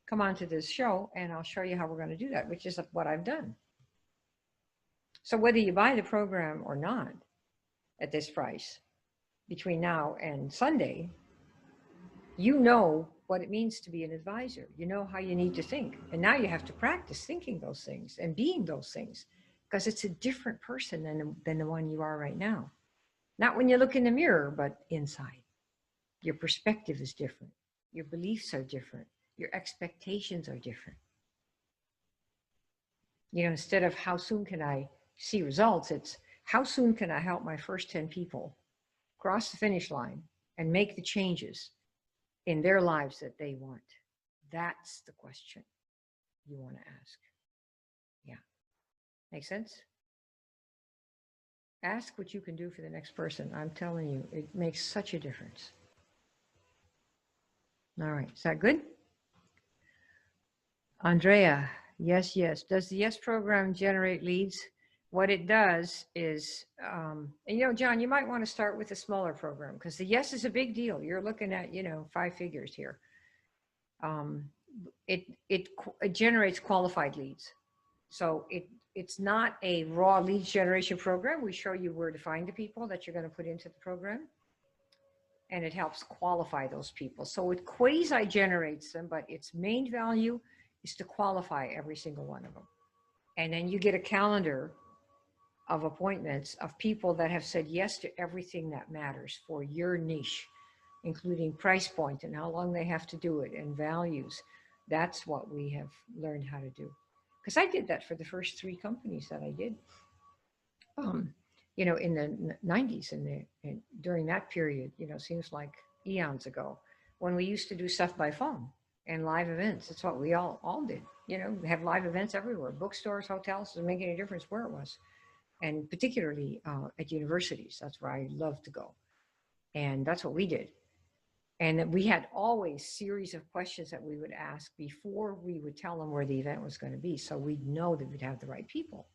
come on to this show and I'll show you how we're going to do that, which is what I've done. So whether you buy the program or not at this price between now and Sunday, you know what it means to be an advisor. You know how you need to think. And now you have to practice thinking those things and being those things, because it's a different person than the one you are right now. Not when you look in the mirror, but inside. Your perspective is different. Your beliefs are different. Your expectations are different. You know, instead of how soon can I see results, it's how soon can I help my first 10 people cross the finish line and make the changes in their lives that they want. That's the question you want to ask. Yeah. Make sense? Ask what you can do for the next person. I'm telling you, it makes such a difference. All right. Is that good? Andrea, yes, yes. Does the YES program generate leads? What it does is, and you know, John, you might want to start with a smaller program because the YES is a big deal. You're looking at, you know, 5 figures here. It generates qualified leads. So it's not a raw lead generation program. We show you where to find the people that you're going to put into the program. And it helps qualify those people. So it quasi generates them, but its main value is to qualify every single one of them. And then you get a calendar of appointments of people that have said yes to everything that matters for your niche, including price point and how long they have to do it and values. That's what we have learned how to do. Because I did that for the first 3 companies that I did, you know, in the 90s and during that period, you know, seems like eons ago, when we used to do stuff by phone and live events. That's what we all did. You know, we have live events everywhere, bookstores, hotels, doesn't make any difference where it was. And particularly at universities, that's where I love to go. And that's what we did. And we had always series of questions that we would ask before we would tell them where the event was going to be. So we'd know that we'd have the right people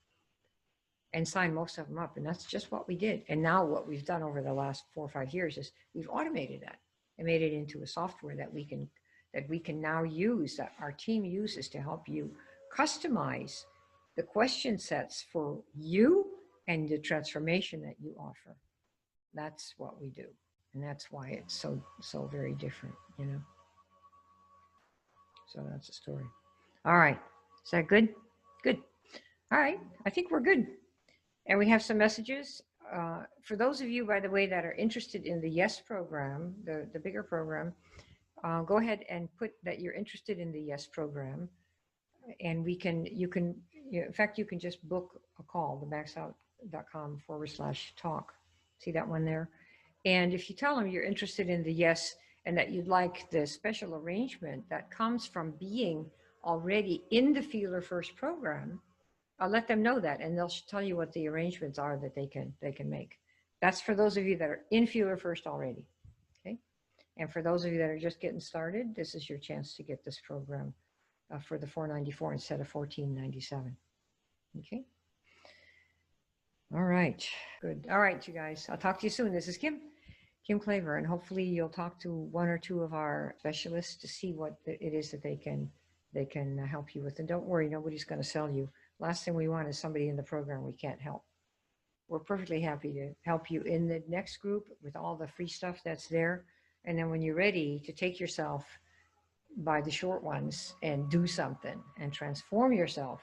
and sign most of them up. And that's just what we did. And now what we've done over the last 4 or 5 years is we've automated that and made it into a software that we can now use, that our team uses to help you customize the question sets for you and the transformation that you offer. That's what we do. And that's why it's so very different, you know? So that's the story. All right. Is that good? Good. All right. I think we're good. And we have some messages. For those of you, by the way, that are interested in the YES program, the bigger program, go ahead and put that you're interested in the YES program. And in fact, you can just book a call, themaxout.com/talk. See that one there? And if you tell them you're interested in the YES and that you'd like the special arrangement that comes from being already in the Feeler First program, I'll let them know that, and they'll tell you what the arrangements are that they can make. That's for those of you that are in Feeler First already, okay? And for those of you that are just getting started, this is your chance to get this program for the $494 instead of $1497. Okay. All right. Good. All right, you guys. I'll talk to you soon. This is Kim Klaver, and hopefully you'll talk to 1 or 2 of our specialists to see what it is that they can they can help you with. And don't worry, nobody's going to sell you. Last thing we want is somebody in the program we can't help. We're perfectly happy to help you in the next group with all the free stuff that's there. And then when you're ready to take yourself by the short ones and do something and transform yourself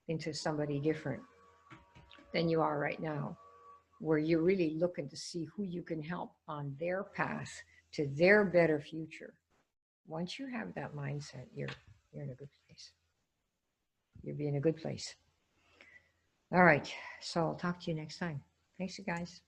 into somebody different than you are right now, where you're really looking to see who you can help on their path to their better future. Once you have that mindset, you're in a good place. You'll be in a good place. All right. So I'll talk to you next time. Thanks, you guys.